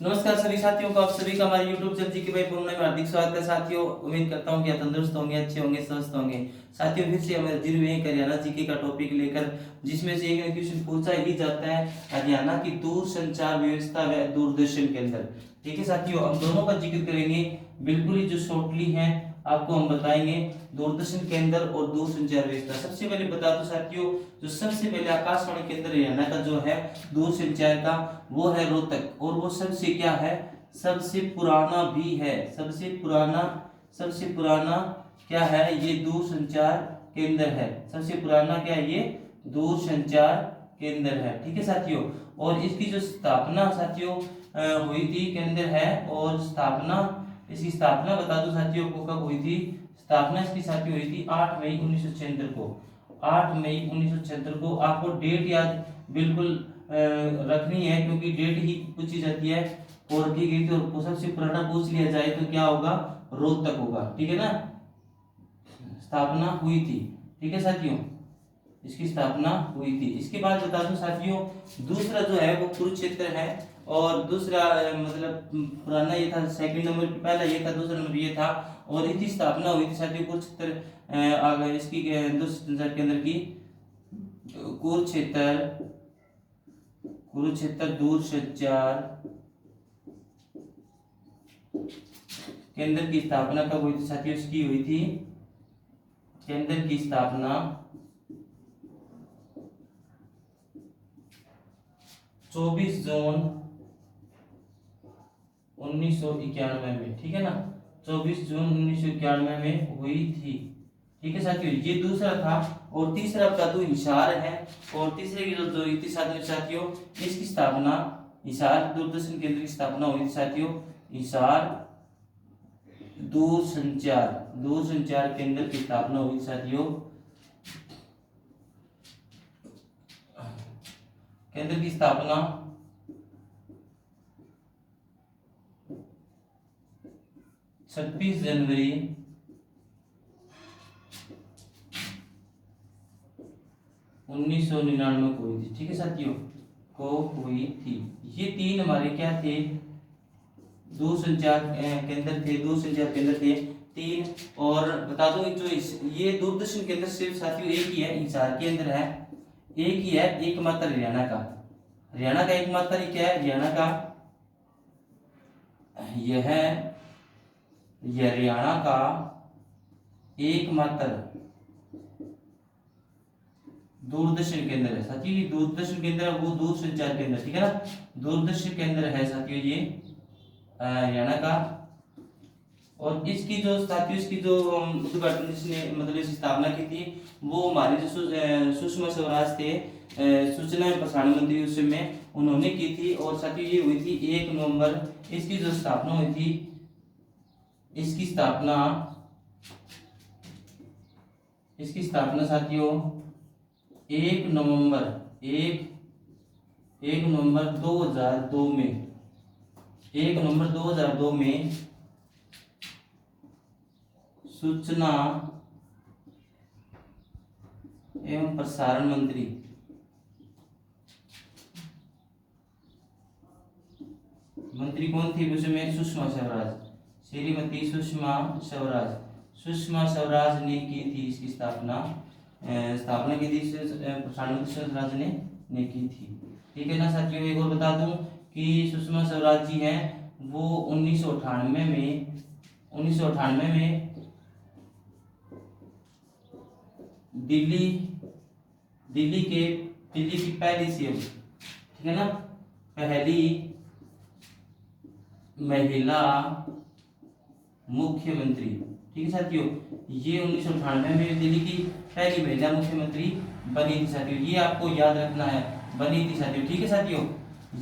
नमस्कार सभी साथियों को, आप सभी का हमारे YouTube चैनल जी के भाई बोलने में हार्दिक स्वागत है। साथियों, उम्मीद करता हूं कि आप तंदुरुस्त होंगे, अच्छे होंगे, स्वस्थ होंगे। साथियों, फिर से हमारे दिन में हरियाणा जीके का टॉपिक लेकर, जिसमें से एक क्वेश्चन पूछा ही जाता है हरियाणा की दूर संचार व्यवस्था व दूरदर्शन केंद्र। ठीक है साथियों, हम दोनों का जिक्र करेंगे, बिल्कुल ही जो शॉर्टली है आपको हम बताएंगे दूरदर्शन केंद्र और दूर संचार व्यवस्था। सबसे पहले बता दो साथियों, जो सबसे पहले आकाशवाणी केंद्र हरियाणा का जो है दूर संचार का, वो है रोहतक। और वो सबसे क्या है, सबसे पुराना भी है। सबसे पुराना क्या है, ये दूर संचार केंद्र है। सबसे पुराना क्या है, ये दूर संचार केंद्र है। ठीक है साथियों, और इसकी जो स्थापना साथियों हुई थी केंद्र है, और इसकी स्थापना बता दो साथियों को कब हुई थी। स्थापना इसकी साथियों हुई थी 8 मई 1976 को। 8 मई 1976 को। आपको डेट याद बिल्कुल रखनी है, क्योंकि डेट ही पूछी जाती है और रखी गई थी। और सबसे पुराना पूछ लिया जाए तो क्या होगा, रोहतक होगा। ठीक है ना, स्थापना हुई थी। ठीक है साथियों, इसकी स्थापना हुई थी। इसके बाद बता दूं साथियों, दूसरा जो है वो कुरुक्षेत्र है। और दूसरा मतलब पुराना ये था, सेकंड नंबर पे पहला ये था, दूसरा नंबर ये था। और इसकी स्थापना हुई थी साथियों कुरुक्षेत्र इसकी दूसरे केंद्र की कुरुक्षेत्र दूर संचार केंद्र की स्थापना कब हुई थी साथियों। इसकी हुई थी केंद्र की स्थापना 24 जून 1991 में। ठीक है ना, 24 जून 1991 में हुई थी। ठीक है साथियों, ये दूसरा था। और तीसरा बता दूं, हिसार है। और तीसरे की जो हुई थी साथियों, इसकी स्थापना, हिसार दूरदर्शन केंद्र की स्थापना हुई थी साथियों, हिसार दूर संचार केंद्र की स्थापना हुई साथियों। केंद्र की स्थापना 26 जनवरी 1999 को हुई थी। ठीक है साथियों, को हुई थी। ये तीन हमारे क्या थे, दूर संचार केंद्र थे तीन। और बता दो जो ये दूरदर्शन केंद्र सिर्फ साथियों एक ही है, हिसार के अंदर है, एक ही है, एकमात्र हरियाणा का। एकमात्र क्या है, हरियाणा का यह हरियाणा का एकमात्र दूरदर्शन केंद्र है साथियों। ये दूरदर्शन केंद्र है, वो दूर संचार केंद्र। ठीक है ना, दूरदर्शन केंद्र है साथियों ये हरियाणा का। और इसकी जो साथियों, इसकी जो उद्घाटन जिसने मतलब इसकी स्थापना की थी, वो हमारे जो सुषमा स्वराज थे, सूचना एवं प्रसारण मंत्री उस समय, उन्होंने की थी। और साथियों ये हुई थी 1 नवंबर। इसकी जो स्थापना हुई थी, इसकी स्थापना साथियों 1 नवंबर 2002 में, 1 नवंबर 2002 में सूचना एवं प्रसारण मंत्री कौन थी उसमें, सुषमा स्वराज, श्रीमती सुषमा स्वराज ने की थी इसकी स्थापना की थी, प्रसारण मंत्री स्वराज ने की थी। ठीक है ना साथियों, एक और बता दूं कि सुषमा स्वराज जी हैं, वो 1998 में दिल्ली की पहली सीएम, ठीक है ना, पहली महिला मुख्यमंत्री। ठीक है साथियों, ये 1998 में दिल्ली की पहली महिला मुख्यमंत्री बनी थी साथियों। ये आपको याद रखना है, बनी थी साथियों। ठीक है साथियों,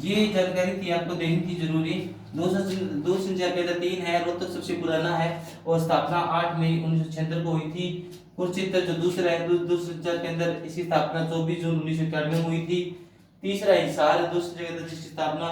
ये जानकारी थी आपको देनी थी जरूरी। दूर संचार केंद्र 3 है, रोहतक सबसे पुराना है, और स्थापना 8 मई 1976 को हुई थी। कुरुक्षेत्र जो दूसरा है दूर संचार केंद्र, इसकी स्थापना 24 जून 1991 में हुई थी। तीसरा हिसार दूसरे केंद्र, जिसकी स्थापना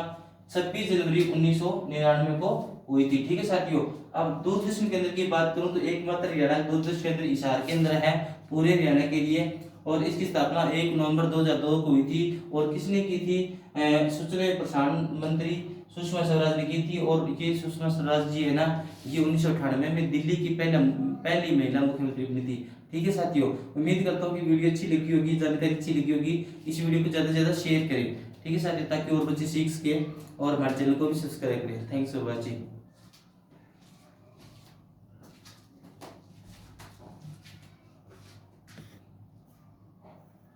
26 जनवरी 1999 को हुई थी। ठीक है साथियों, अब दूरदर्शन केंद्र की बात करूं तो एकमात्र हरियाणा दूरदर्शन केंद्र हिसार केंद्र है पूरे हरियाणा के लिए। और इसकी स्थापना 1 नवंबर 2002 को हुई थी। और किसने की थी, सूचना एवं प्रसारण मंत्री सुषमा स्वराज ने की थी। और ये सुषमा स्वराज जी है ना, ये 1998 में दिल्ली की पहली महिला मुख्यमंत्री बनी थी। ठीक है साथियों, उम्मीद करता हूँ कि वीडियो अच्छी लगी होगी, जानकारी अच्छी लगी होगी। इस वीडियो को ज़्यादा से ज़्यादा शेयर करें, ठीक है साथियों, ताकि और बच्चे सीख सके, और हमारे चैनल को भी सब्सक्राइब करें। Thanks for watching.